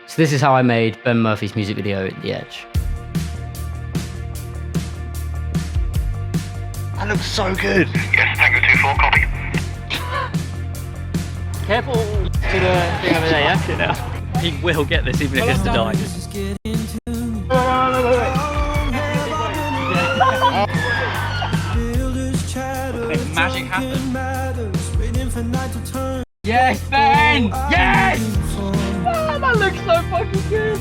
So this is how I made Ben Murphy's music video, The Edge. That looks so good. Yes, Tango 2-4, copy. Careful to the thing over there, yeah? He will get this even if he has to die. If magic happens. Yes, Ben! Yes! Oh, that looks so fucking good!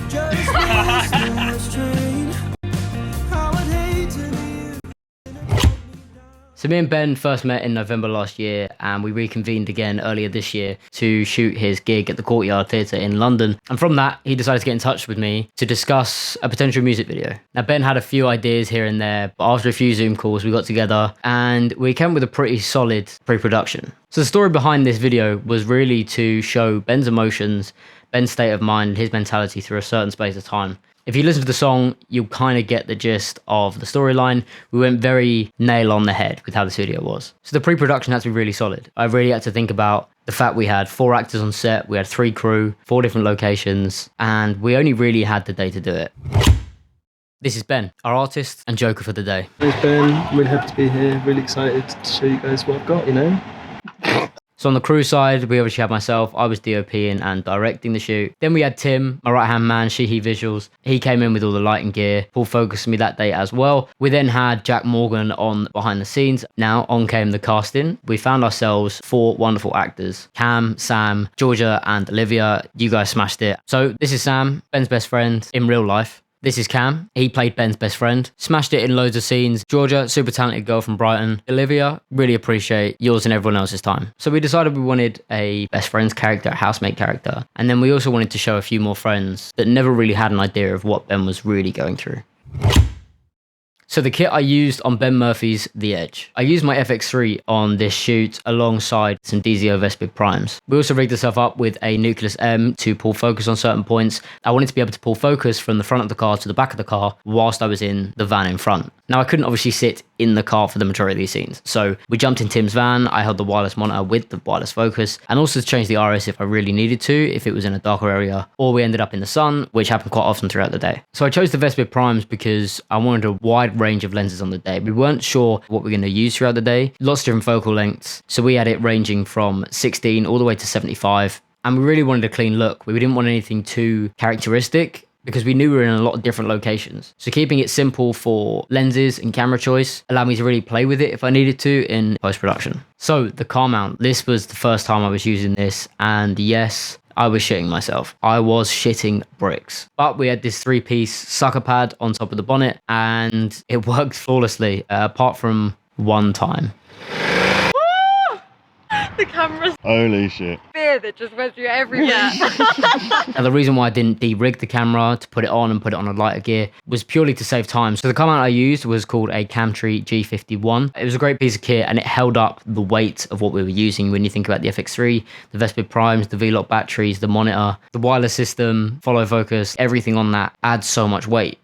So me and Ben first met in November last year, and we reconvened again earlier this year to shoot his gig at the Courtyard Theatre in London. And from that, he decided to get in touch with me to discuss a potential music video. Now, Ben had a few ideas here and there, but after a few Zoom calls, we got together and we came up with a pretty solid pre-production. So the story behind this video was really to show Ben's emotions, Ben's state of mind, his mentality through a certain space of time. If you listen to the song, you'll kind of get the gist of the storyline. We went very nail on the head with how this video was. So the pre-production had to be really solid. I really had to think about the fact we had 4 actors on set, we had 3 crew, 4 different locations, and we only really had the day to do it. This is Ben, our artist and joker for the day. Thanks Ben, really happy to be here, really excited to show you guys what I've got, you know? So on the crew side, we obviously had myself. I was DOPing and directing the shoot. Then we had Tim, my right-hand man, She-He Visuals. He came in with all the lighting gear, full focus on me that day as well. We then had Jack Morgan on behind the scenes. Now on came the casting. We found ourselves 4 wonderful actors. Cam, Sam, Georgia and Olivia. You guys smashed it. So this is Sam, Ben's best friend in real life. This is Cam. He played Ben's best friend. Smashed it in loads of scenes. Georgia, super talented girl from Brighton. Olivia, really appreciate yours and everyone else's time. So we decided we wanted a best friend's character, a housemate character. And then we also wanted to show a few more friends that never really had an idea of what Ben was really going through. So the kit I used on Ben Murphy's The Edge. I used my FX3 on this shoot alongside some DZO Vespid primes. We also rigged ourselves up with a Nucleus M to pull focus on certain points. I wanted to be able to pull focus from the front of the car to the back of the car whilst I was in the van in front. Now I couldn't obviously sit in the car for the majority of these scenes. So we jumped in Tim's van, I held the wireless monitor with the wireless focus, and also to change the RS if I really needed to, if it was in a darker area, or we ended up in the sun, which happened quite often throughout the day. So I chose the Vespid primes because I wanted a wide range of lenses on the day. We weren't sure what we were going to use throughout the day. Lots of different focal lengths. So we had it ranging from 16 all the way to 75. And we really wanted a clean look. We didn't want anything too characteristic because we knew we were in a lot of different locations. So keeping it simple for lenses and camera choice allowed me to really play with it if I needed to in post-production. So the car mount, this was the first time I was using this, and yes, I was shitting myself. I was shitting bricks. But we had this 3-piece sucker pad on top of the bonnet and it worked flawlessly, apart from one time. The camera's Holy shit. fear that just went through everywhere. Now the reason why I didn't de-rig the camera to put it on and put it on a lighter gear was purely to save time. So the car mount I used was called a Camtree G51. It was a great piece of kit and it held up the weight of what we were using when you think about the FX3, the Vespid primes, the V-Lock batteries, the monitor, the wireless system, follow focus, everything on that adds so much weight.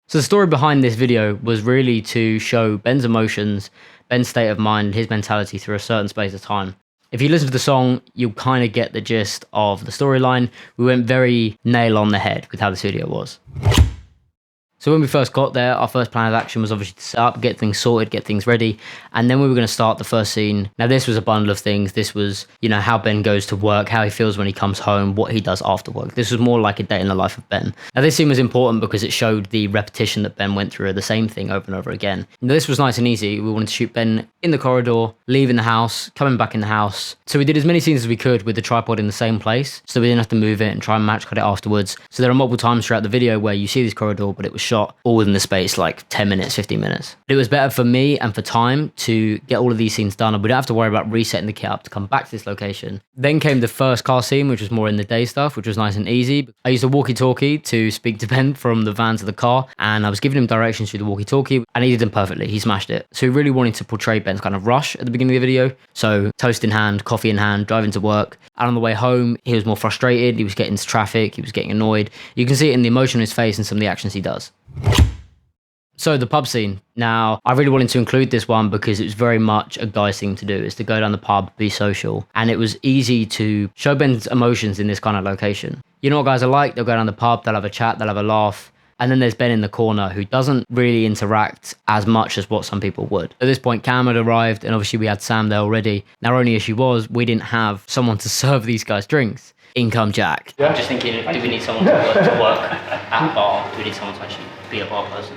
So the story behind this video was really to show Ben's emotions, Ben's state of mind, his mentality through a certain space of time. If you listen to the song, you'll kind of get the gist of the storyline. We went very nail on the head with how this video was. So when we first got there, our first plan of action was obviously to set up, get things sorted, get things ready, and then we were going to start the first scene. Now this was a bundle of things. This was, you know, how Ben goes to work, how he feels when he comes home, what he does after work. This was more like a day in the life of Ben. Now this scene was important because it showed the repetition that Ben went through, the same thing over and over again. Now, this was nice and easy. We wanted to shoot Ben in the corridor, leaving the house, coming back in the house. So we did as many scenes as we could with the tripod in the same place, so we didn't have to move it and try and match cut it afterwards. So there are multiple times throughout the video where you see this corridor, but it was shot all within the space like 10 minutes, 15 minutes. It was better for me and for time to get all of these scenes done, and we don't have to worry about resetting the kit up to come back to this location. Then came the first car scene, which was more in the day stuff, which was nice and easy. I used a walkie-talkie to speak to Ben from the van to the car, and I was giving him directions through the walkie-talkie, and he did them perfectly. He smashed it. So we really wanted to portray Ben's kind of rush at the beginning of the video. So toast in hand, coffee in hand, driving to work. And on the way home, he was more frustrated. He was getting into traffic. He was getting annoyed. You can see it in the emotion on his face and some of the actions he does. So the pub scene. Now, I really wanted to include this one because it was very much a guy's thing to do, is to go down the pub, be social. And it was easy to show Ben's emotions in this kind of location. You know what guys are like? They'll go down the pub, they'll have a chat, they'll have a laugh. And then there's Ben in the corner who doesn't really interact as much as what some people would. At this point, Cam had arrived and obviously we had Sam there already. Now, our only issue was we didn't have someone to serve these guys drinks. In come Jack. Yeah. I'm just thinking, do we need someone to work at a bar? Do we need someone to actually be a bar person?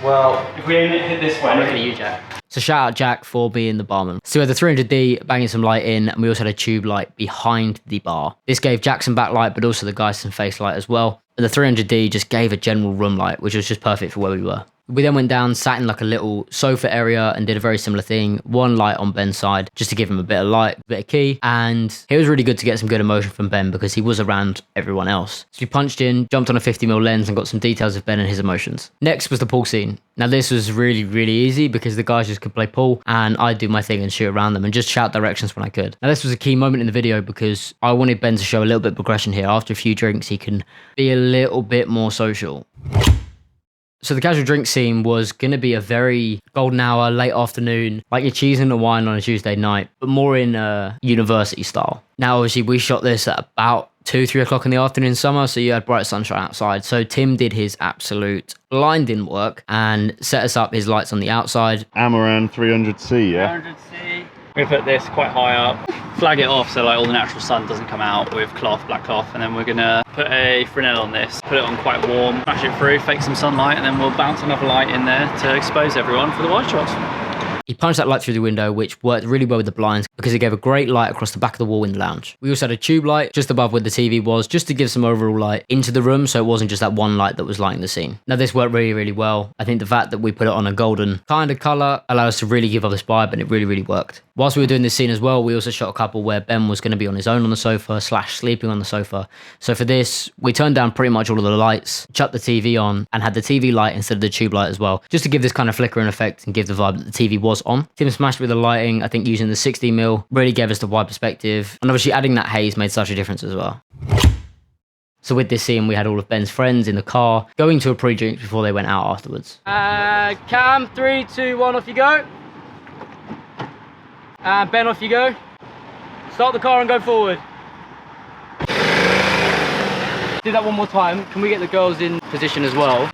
Well, If we aim it hit this way, I'm looking at you, Jack. So shout out Jack for being the barman. So we had the 300D banging some light in, and we also had a tube light behind the bar. This gave Jack some backlight, but also the guys some face light as well. And the 300D just gave a general room light, which was just perfect for where we were. We then went down, sat in like a little sofa area and did a very similar thing. One light on Ben's side, just to give him a bit of light, a bit of key. And it was really good to get some good emotion from Ben because he was around everyone else. So we punched in, jumped on a 50mm lens and got some details of Ben and his emotions. Next was the pool scene. Now this was really, really easy because the guys just could play pool and I'd do my thing and shoot around them and just shout directions when I could. Now this was a key moment in the video because I wanted Ben to show a little bit of progression here. After a few drinks, he can be a little bit more social. So the casual drink scene was going to be a very golden hour, late afternoon, like your cheese and a wine on a Tuesday night, but more in university style. Now, obviously, we shot this at about 2-3 o'clock in the afternoon in summer, so you had bright sunshine outside. So Tim did his absolute blinding work and set us up his lights on the outside. Amaran 300C, yeah? 100C. We're gonna put this quite high up, flag it off so like all the natural sun doesn't come out with cloth, black cloth, and then we're gonna put a Fresnel on this, put it on quite warm, smash it through, fake some sunlight, and then we'll bounce another light in there to expose everyone for the wide shots. He punched that light through the window, which worked really well with the blinds because it gave a great light across the back of the wall in the lounge. We also had a tube light just above where the TV was, just to give some overall light into the room, so it wasn't just that one light that was lighting the scene. Now this worked really, really well. I think the fact that we put it on a golden kind of color allowed us to really give off this vibe, and it really, really worked. Whilst we were doing this scene as well, we also shot a couple where Ben was going to be on his own on the sofa / sleeping on the sofa. So for this, we turned down pretty much all of the lights, chucked the TV on, and had the TV light instead of the tube light as well, just to give this kind of flickering effect and give the vibe that the TV was on. Tim smashed with the lighting, I think using the 60mm really gave us the wide perspective, and obviously adding that haze made such a difference as well. So with this scene, we had all of Ben's friends in the car going to a pre-drink before they went out afterwards. Cam, 3, 2, 1, off you go. And Ben, off you go. Start the car and go forward. Do that one more time. Can we get the girls in position as well?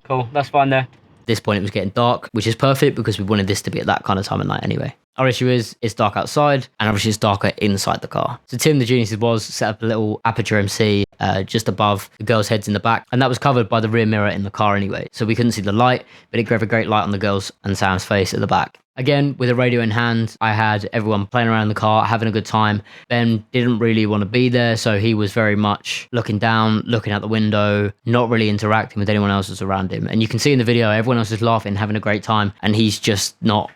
Cool, that's fine there. At this point it was getting dark, which is perfect because we wanted this to be at that kind of time of night anyway. Our issue is it's dark outside and obviously it's darker inside the car. So Tim, the genius was, set up a little aperture MC just above the girls' heads in the back, and that was covered by the rear mirror in the car anyway. So we couldn't see the light, but it gave a great light on the girls and Sam's face at the back. Again, with a radio in hand, I had everyone playing around in the car, having a good time. Ben didn't really want to be there, so he was very much looking down, looking out the window, not really interacting with anyone else that's around him. And you can see in the video, everyone else is laughing, having a great time, and he's just not.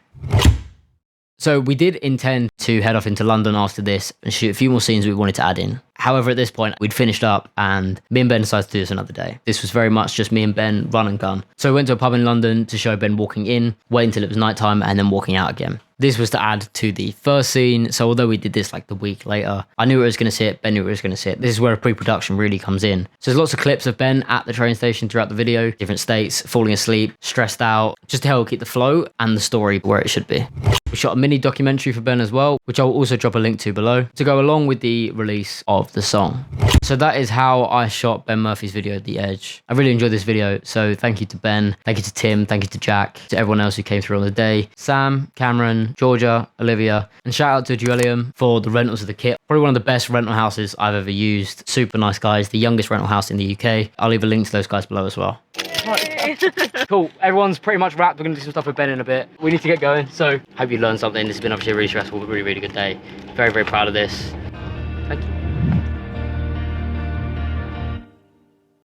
So we did intend to head off into London after this and shoot a few more scenes we wanted to add in. However, at this point, we'd finished up and me and Ben decided to do this another day. This was very much just me and Ben, run and gun. So we went to a pub in London to show Ben walking in, wait until it was nighttime, and then walking out again. This was to add to the first scene, so although we did this like the week later, I knew where it was going to sit, Ben knew where it was going to sit. This is where a pre-production really comes in. So there's lots of clips of Ben at the train station throughout the video, different states, falling asleep, stressed out, just to help keep the flow and the story where it should be. We shot a mini documentary for Ben as well, which I'll also drop a link to below, to go along with the release of the song. So that is how I shot Ben Murphy's video, The Edge. I really enjoyed this video, so thank you to Ben, thank you to Tim, thank you to Jack, to everyone else who came through on the day, Sam, Cameron, Georgia, Olivia, and shout out to Duelium for the rentals of the kit. Probably one of the best rental houses I've ever used. Super nice guys, the youngest rental house in the UK. I'll leave a link to those guys below as well. Cool, everyone's pretty much wrapped. We're going to do some stuff with Ben in a bit. We need to get going, so hope you learned something. This has been obviously a really stressful, but really, really good day. Very, very proud of this. Thank you.